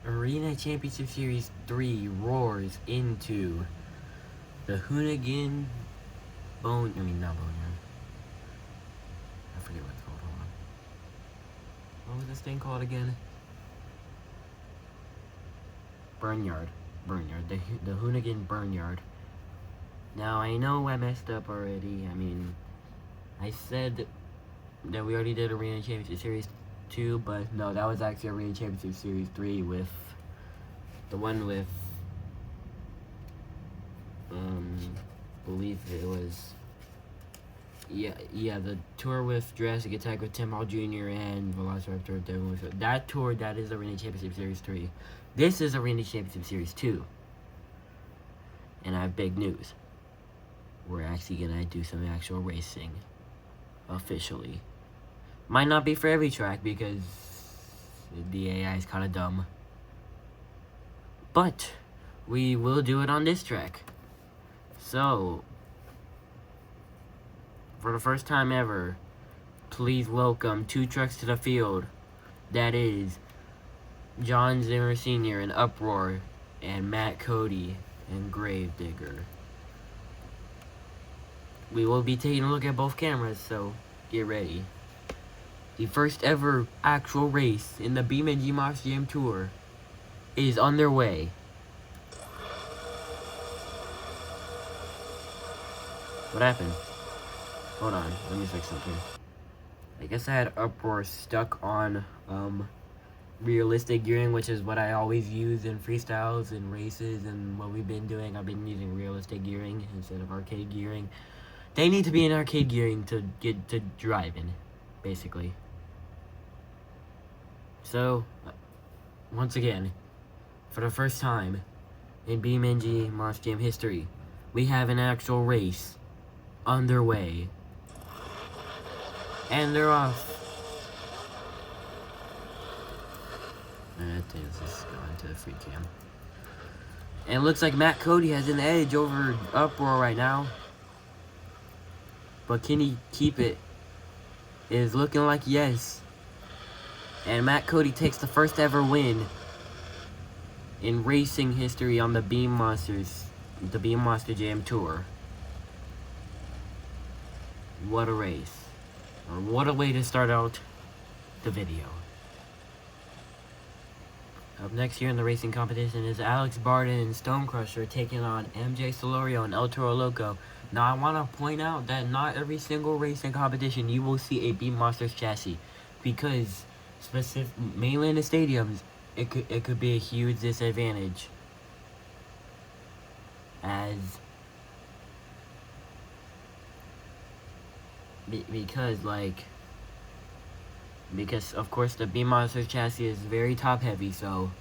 Arena Championship Series 3 roars into the Hoonigan Bone. Not Boneyard. I forget what it's called. Hold on. What was this thing called again? Barnyard. The Hoonigan Barnyard. Now, I know I messed up already. I said that we already did Arena Championship Series 2, but no, that was actually Arena Championship Series 3 with the one with, believe it was, the tour with Jurassic Attack with Tim Hall Jr. and Velociraptor Devil. That tour, that is Arena Championship Series 3. This is Arena Championship Series 2. And I have big news. We're actually gonna do some actual racing. Officially. Might not be for every track because the AI is kind of dumb. But we will do it on this track. So, for the first time ever, please welcome 2 trucks to the field. That is John Zimmer Sr. in Uproar and Matt Cody in Gravedigger. We will be taking a look at both cameras, so get ready. The first ever actual race in the Beamng Moss Jam Tour is underway. What happened? Hold on, let me fix something. I guess I had Uproar stuck on realistic gearing, which is what I always use in freestyles and races and what we've been doing. I've been using realistic gearing instead of arcade gearing. They need to be in arcade gearing to get to driving, basically. So, once again, for the first time in Beamng Moss Jam history, we have an actual race underway. And they're off. That is just going to the free cam. And it looks like Matt Cody has an edge over Uproar right now. But can he keep it? It is looking like yes. And Matt Cody takes the first ever win in racing history on the Beam Monster Jam Tour. What a race. Or what a way to start out the video. Up next here in the racing competition is Alex Barden and Stonecrusher taking on MJ Solorio and El Toro Loco. Now I want to point out that not every single racing competition you will see a Beam Monsters chassis, because mainly in the stadiums it could be a huge disadvantage, because of course the Beam Monsters chassis is very top heavy, so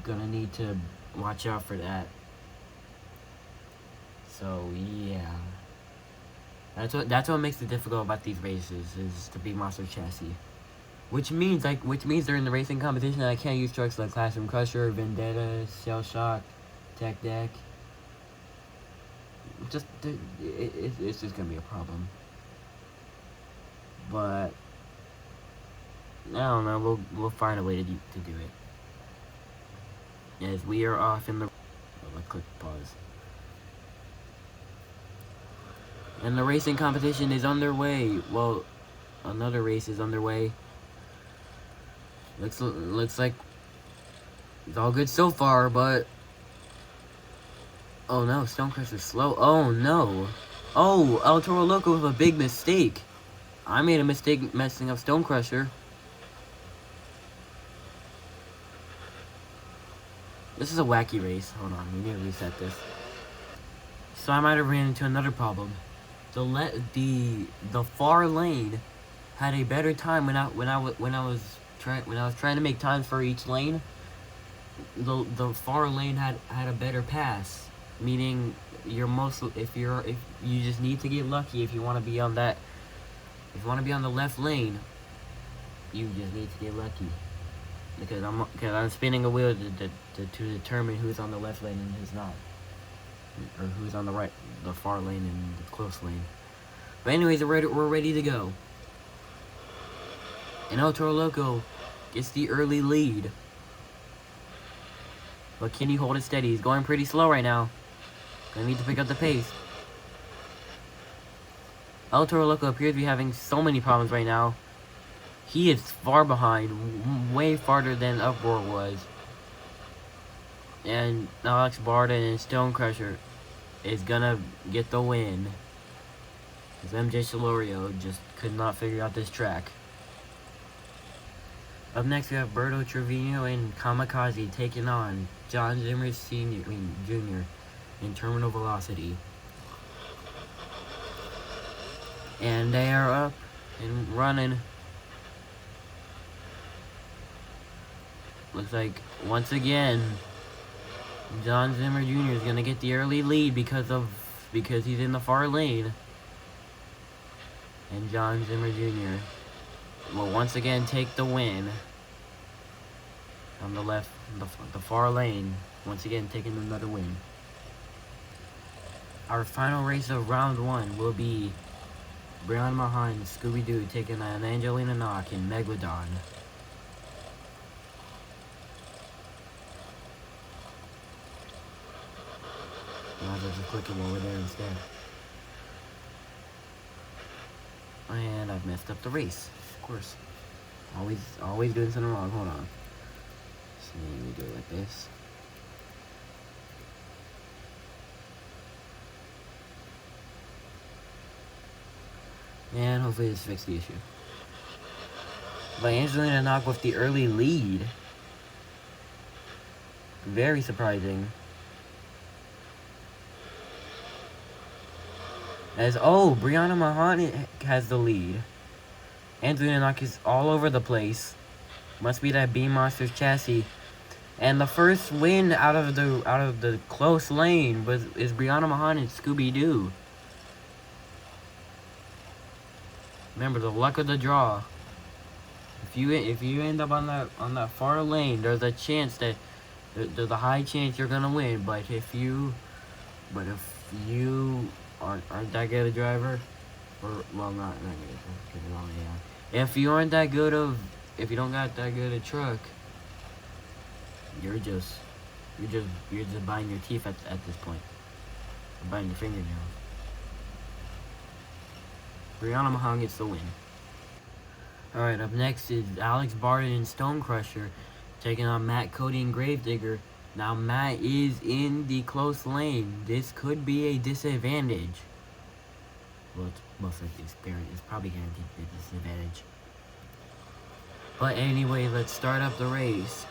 gonna need to watch out for that. So yeah, that's what makes it difficult about these races, is the Beam Monster chassis, which means during the racing competition I can't use trucks like Classroom Crusher, Vendetta, Shell Shock, Tech Deck. It's just gonna be a problem. But I don't know. We'll find a way to do it. As we are off in the. Let's click pause. And the racing competition is underway. Well, another race is underway. Looks like it's all good so far, but oh no, Stonecrusher's slow. Oh no. Oh, El Toro Loco with a big mistake. I made a mistake messing up Stonecrusher. This is a wacky race. Hold on, we need to reset this. So I might have ran into another problem. The far lane had a better time when I was trying to make times for each lane. The far lane had a better pass, meaning if you just need to get lucky if you want to be on that. If you want to be on the left lane, you just need to get lucky. Because I'm spinning a wheel to determine who's on the left lane and who's not. Or who's on the far lane and the close lane. But anyways, we're ready to go. And El Toro Loco gets the early lead. But can he hold it steady? He's going pretty slow right now. Gonna need to pick up the pace. El Toro Loco appears to be having so many problems right now. He is far behind, way farther than Uproar was. And Alex Barden and Stonecrusher is gonna get the win. Because MJ Solorio just could not figure out this track. Up next we have Berto Trevino and Kamikaze taking on John Zimmer Jr. in Terminal Velocity. And they are up and running. Looks like once again John Zimmer Jr. is gonna get the early lead because he's in the far lane. And John Zimmer Jr. will once again take the win. On the left, the far lane, once again taking another win. Our final race of round 1 will be Brian Mahan and Scooby-Doo taking on Angelina Knock and Megalodon. Might as well just click him over there instead. And I've messed up the race, of course. Always doing something wrong. Hold on. So let me do it like this. And hopefully this fixed the issue. But Angelina Knock with the early lead. Very surprising. Brianna Mahan has the lead. Angelina Knock is all over the place. Must be that Beam Monsters chassis. And the first win out of the close lane is Brianna Mahan and Scooby-Doo. Remember the luck of the draw. If you end up on that far lane, there's a chance that there's a high chance you're gonna win. But if you aren't that good a driver, or well not good, yeah. If you don't got that good a truck, you're just biting your teeth at this point. You're biting your fingernails. Brianna Mahan gets the win. Alright, up next is Alex Barton and Stonecrusher taking on Matt Cody and Gravedigger. Now Matt is in the close lane. This could be a disadvantage. Well, it's most likely it's probably guaranteed to be a disadvantage. But anyway, let's start up the race.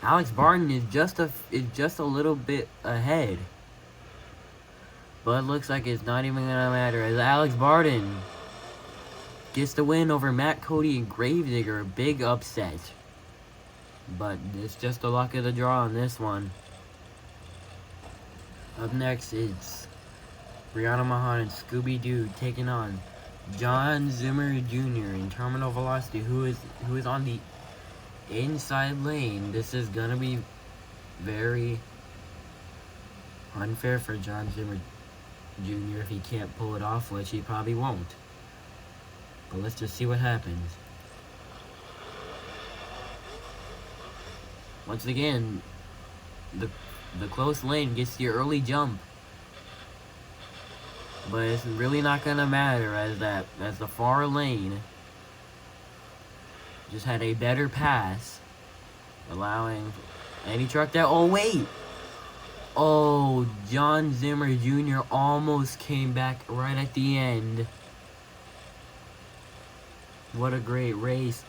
Alex Barton is just a little bit ahead. But it looks like it's not even gonna matter as Alex Barton gets the win over Matt Cody and Gravedigger. A big upset. But it's just the luck of the draw on this one. Up next is Brianna Mahan and Scooby-Doo taking on John Zimmer Jr. in Terminal Velocity, who is on the inside lane. This is gonna be very unfair for John Zimmer Jr. if he can't pull it off, which he probably won't. But let's just see what happens. Once again, the close lane gets the early jump. But it's really not gonna matter as the far lane just had a better pass, allowing any truck that. Oh wait! Oh, John Zimmer Jr. almost came back right at the end. What a great race!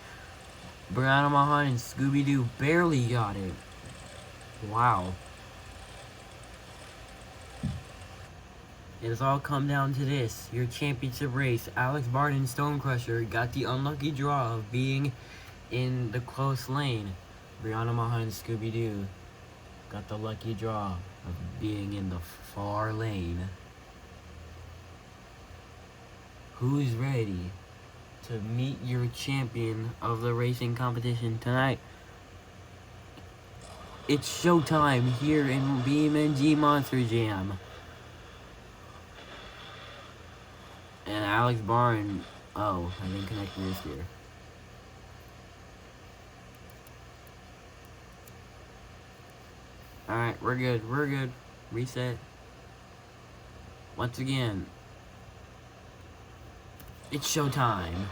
Brianna Mahan and Scooby-Doo barely got it. Wow. It has all come down to this. Your championship race. Alex Barton and Stonecrusher got the unlucky draw of being in the close lane. Brianna Mahan and Scooby-Doo got the lucky draw of being in the far lane. Who's ready to meet your champion of the racing competition tonight? It's showtime here in Beamng Monster Jam. And Alex Barn. Oh, I didn't connect this here. Alright, we're good. We're good. Reset. Once again, it's showtime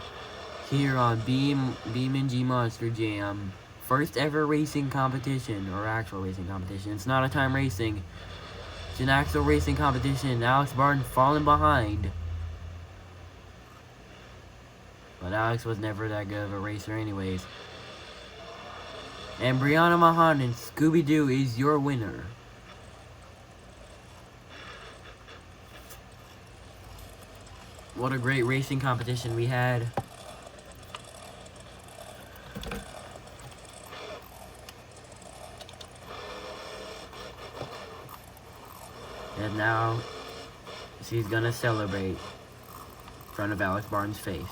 here on Beamng Monster Jam. First ever racing competition, or actual racing competition. It's not a time racing. It's an actual racing competition. Alex Barton falling behind. But Alex was never that good of a racer anyways. And Brianna Mahan and Scooby-Doo is your winner. What a great racing competition we had. And now, she's gonna celebrate in front of Alex Barnes' face.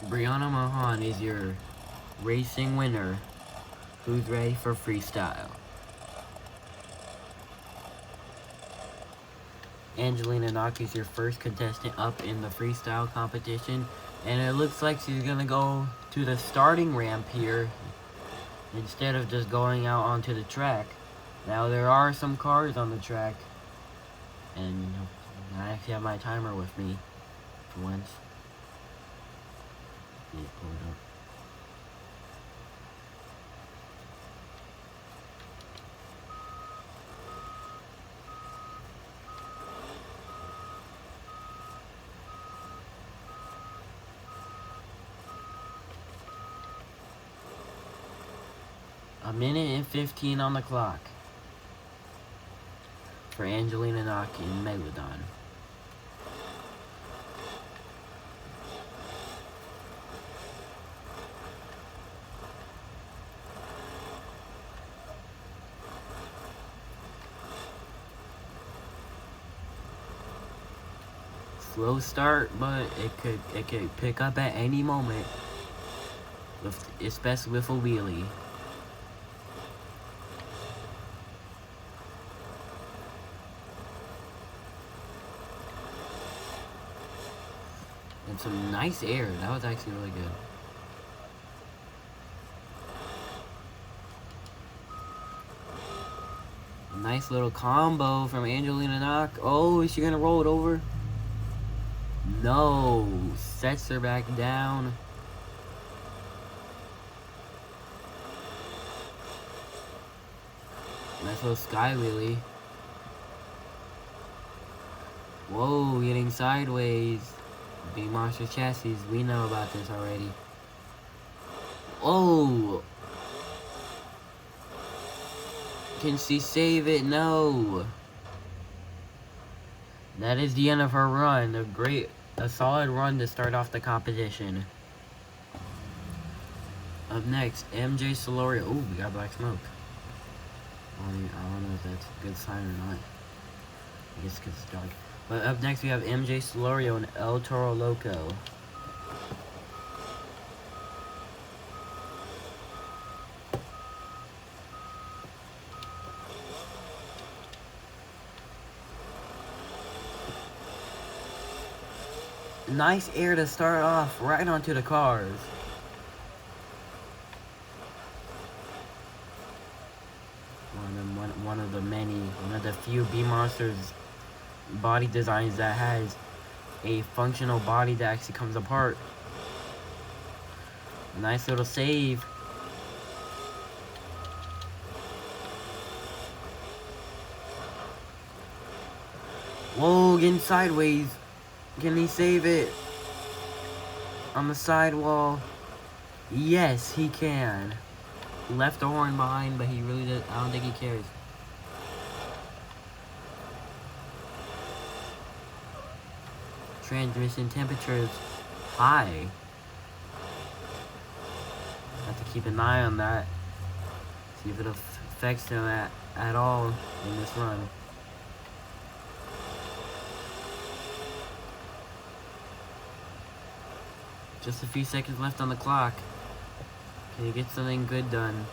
Brianna Mahan is your racing winner, who's ready for freestyle. Angelina Knock is your first contestant up in the freestyle competition, and it looks like she's gonna go to the starting ramp here instead of just going out onto the track. Now there are some cars on the track, and I actually have my timer with me for once. Yeah, pull it up. A minute and 15 on the clock for Angelina Knock in Megalodon. Slow start, but it could pick up at any moment, especially with a wheelie. And some nice air. That was actually really good. A nice little combo from Angelina Knock. Oh, is she gonna roll it over? No, sets her back down. Nice little sky wheelie. Whoa, getting sideways. Big monster chassis, we know about this already. Oh! Can she save it? No! That is the end of her run. A solid run to start off the competition. Up next, MJ Solorio. Oh, we got black smoke. I don't know if that's a good sign or not. I guess because it's dark. But up next, we have MJ Solorio and El Toro Loco. Nice air to start off right onto the cars. One of the few B Monsters body designs that has a functional body that actually comes apart. A nice little save. Whoa, getting sideways. Can he save it? on the sidewall. Yes, he can. Left the horn behind, but he really does. I don't think he cares. Transmission temperature is high. Have to keep an eye on that. See if it affects him at all in this run. Just a few seconds left on the clock. Can he get something good done?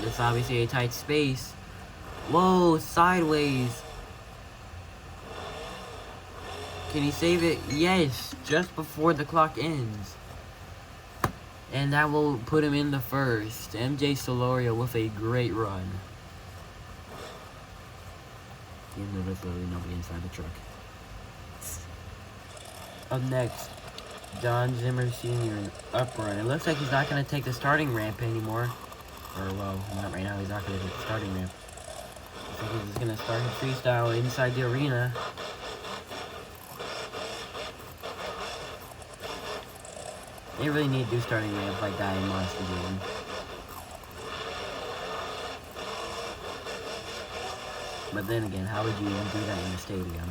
It's obviously a tight space. Whoa, sideways. Can he save it? Yes, just before the clock ends. And that will put him in the first. MJ Solorio with a great run. Even though there's literally nobody inside the truck. Up next, Don Zimmer Sr. up run. It looks like he's not going to take the starting ramp anymore. Or, well, not right now. He's not going to take the starting ramp. I think he's just going to start his freestyle inside the arena. They really need to do starting ramp like that in Monster Game. But then again, how would you even do that in the stadium?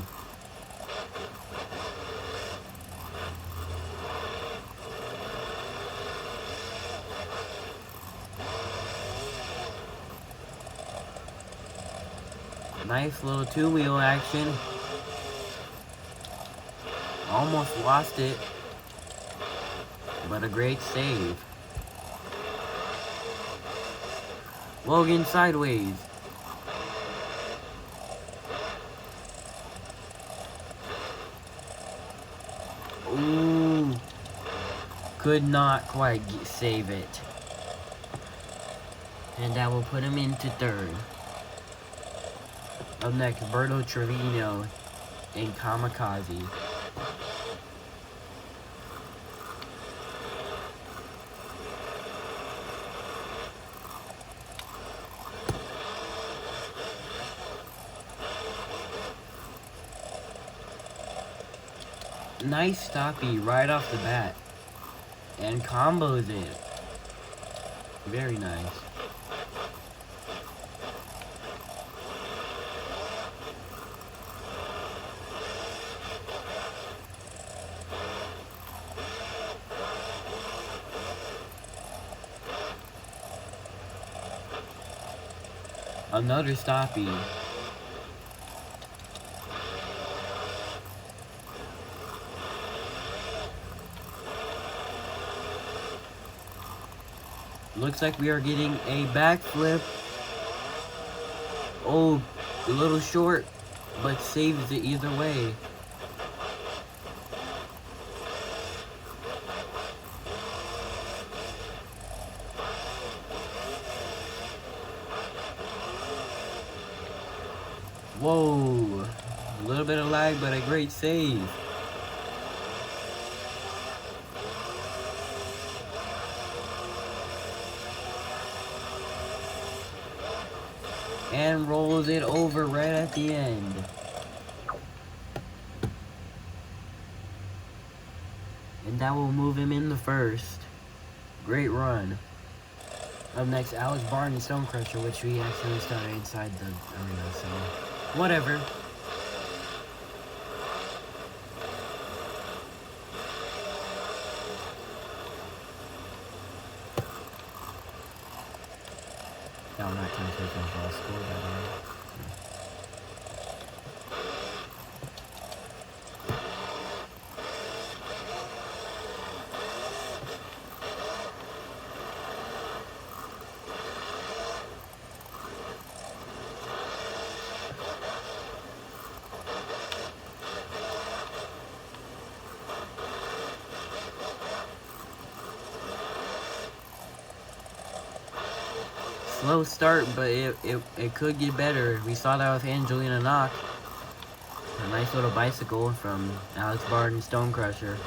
Nice little two-wheel action. Almost lost it. But a great save. Logan sideways. Ooh. Could not quite save it. And that will put him into third. Up next, Berto Trevino in Kamikaze. Nice stoppie right off the bat. And combos it. Very nice. Another stoppie. Looks like we are getting a backflip. Oh, a little short, but saves it either way. Whoa, a little bit of lag, but a great save. And rolls it over right at the end. And that will move him in the first. Great run. Up next, Alex Barton and Stonecrusher, which we actually started inside the arena, so whatever. No, not 10 seconds, I'll score that way. Slow start, but it could get better. We saw that with Angelina Knock. A nice little bicycle from Alex Barton, Stonecrusher.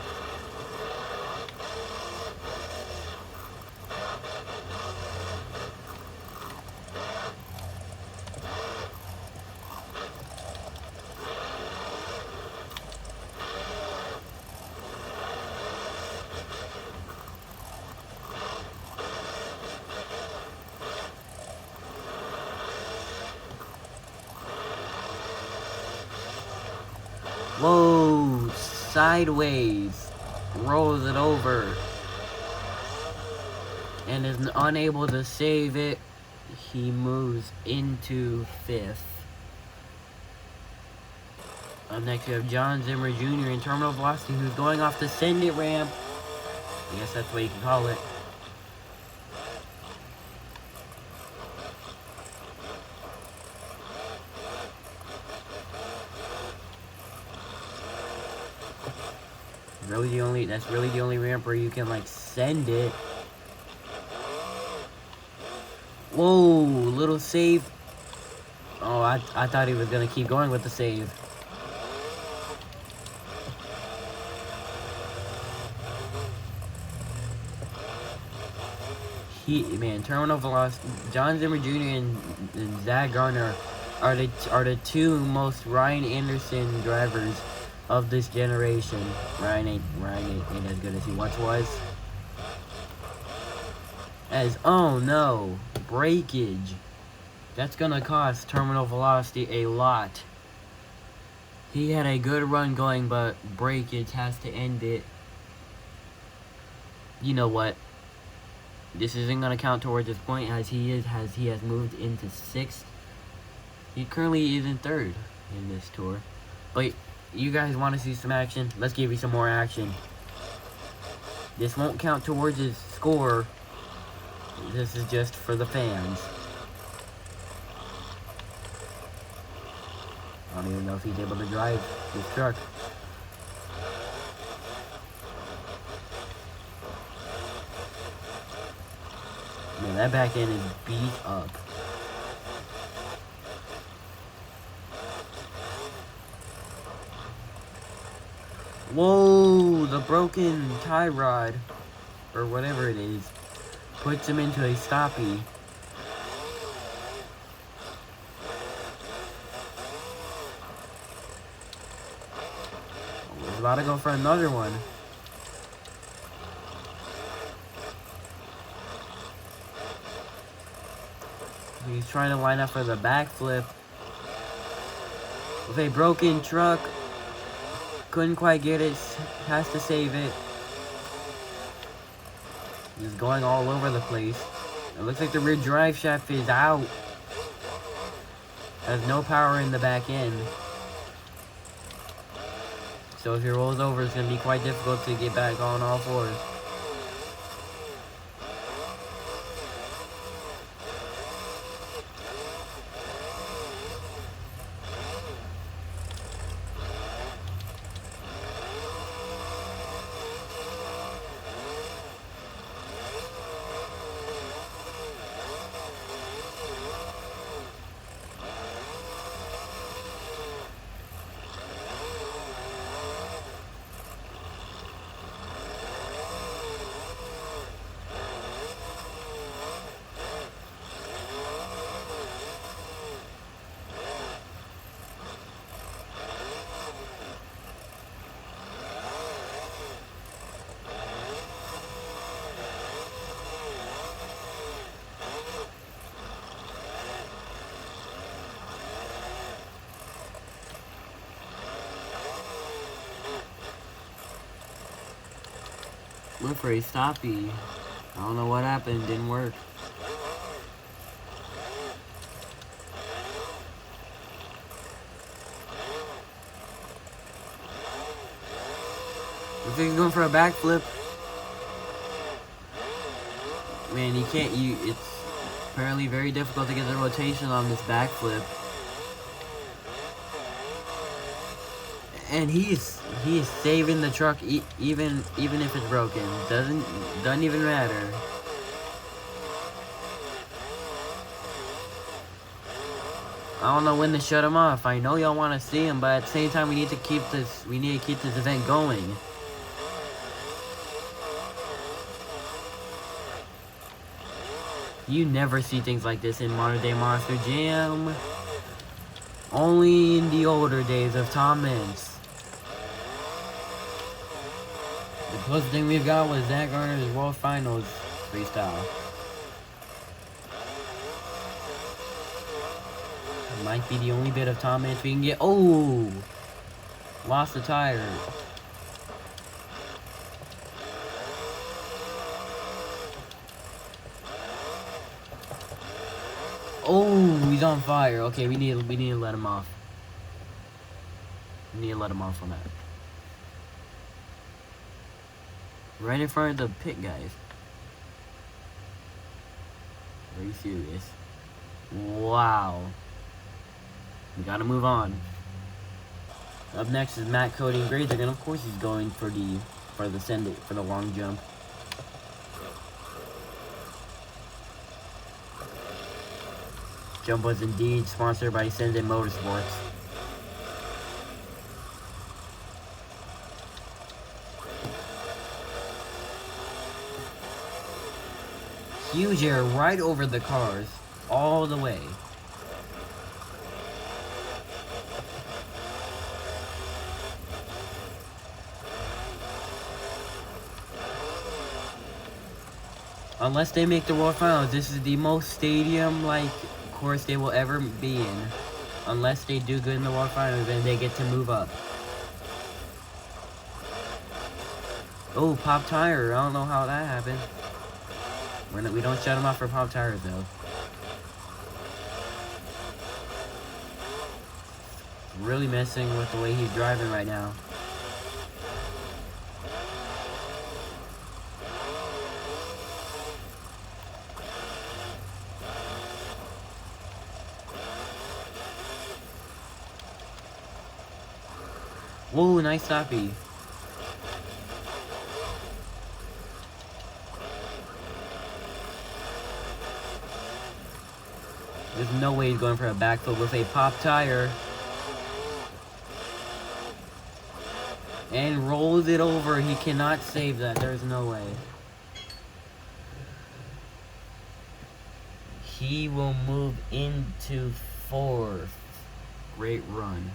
Whoa, sideways. Rolls it over. And is unable to save it. He moves into 5th. Up next we have John Zimmer Jr. in terminal velocity, who's going off the send it ramp. I guess that's what you can call it. That's really the only ramp where you can like send it. Whoa, little save. Oh, I thought he was gonna keep going with the save. Terminal velocity. John Zimmer Jr. and Zach Garner are the two most Ryan Anderson drivers of this generation. Ryan ain't as good as he once was. Oh no, breakage. That's gonna cost terminal velocity a lot. He had a good run going, but breakage has to end it. You know what? This isn't gonna count towards this point, as he has moved into 6th. He currently is in 3rd in this tour. But you guys want to see some action? Let's give you some more action. This won't count towards his score. This is just for the fans. I don't even know if he's able to drive his truck. Man, that back end is beat up. Whoa, the broken tie rod, or whatever it is, puts him into a stoppie. He's about to go for another one. He's trying to line up for the backflip. With a broken truck. Couldn't quite get it. Has to save it. He's going all over the place. It looks like the rear drive shaft is out. Has no power in the back end. So if he rolls over, it's going to be quite difficult to get back on all fours. Went for a stoppie. I don't know what happened. Didn't work. Looks like he's going for a backflip. Man, you can't. It's apparently very difficult to get the rotation on this backflip. And he's saving the truck even if it's broken. Doesn't even matter. I don't know when to shut him off. I know y'all want to see him, but at the same time we need to keep this event going. You never see things like this in modern day Monster Jam. Only in the older days of Tom Mintz. The closest thing we've got was Zach Garner's World Finals freestyle. It might be the only bit of Tom Mintz we can get. Oh! Lost the tire. Oh, he's on fire. Okay, we need to let him off. We need to let him off on that. Right in front of the pit guys. Are you serious? Wow. We gotta move on. Up next is Matt, Cody, and Grazer, and of course he's going for the long jump. Jump was indeed sponsored by Senden Motorsports. Huge air right over the cars, all the way. Unless they make the World Finals, this is the most stadium-like course they will ever be in. Unless they do good in the World Finals, then they get to move up. Oh, pop tire. I don't know how that happened. We don't shut him off for pop tires, though. Really messing with the way he's driving right now. Whoa, nice stoppie. There's no way he's going for a backflip with a pop tire. And rolls it over. He cannot save that. There's no way. He will move into 4th. Great run.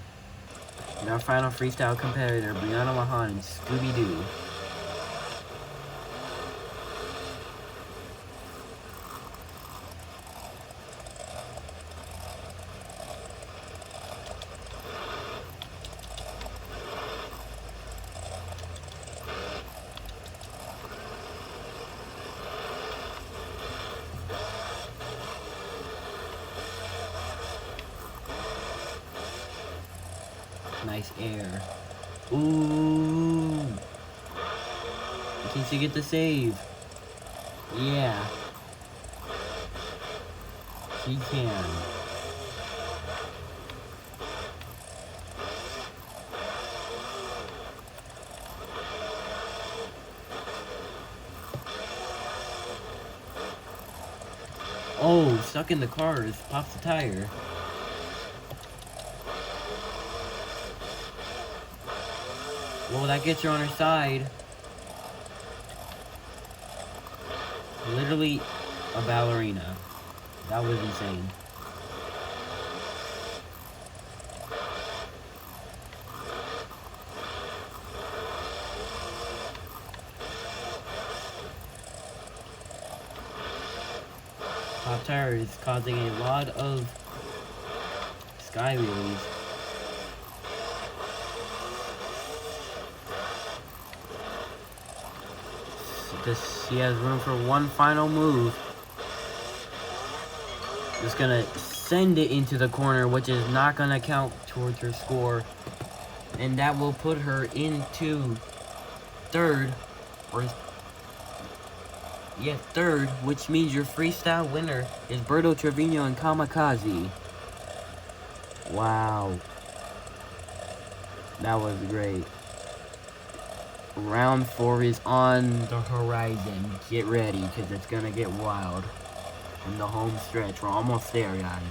And our final freestyle competitor, Brianna Mahan and Scooby-Doo. Nice air. Ooh. Can she get the save? Yeah. She can. Oh, stuck in the cars. Pops the tire. Well, that gets her on her side. Literally a ballerina. That was insane. Pop tire is causing a lot of sky wheelies. She has room for one final move. Just gonna send it into the corner, which is not gonna count towards her score. And that will put her into 3rd. Third, which means your freestyle winner is Berto Trevino and Kamikaze. Wow. That was great. Round 4 is on the horizon. Get ready, because it's going to get wild. In the home stretch. We're almost there, guys.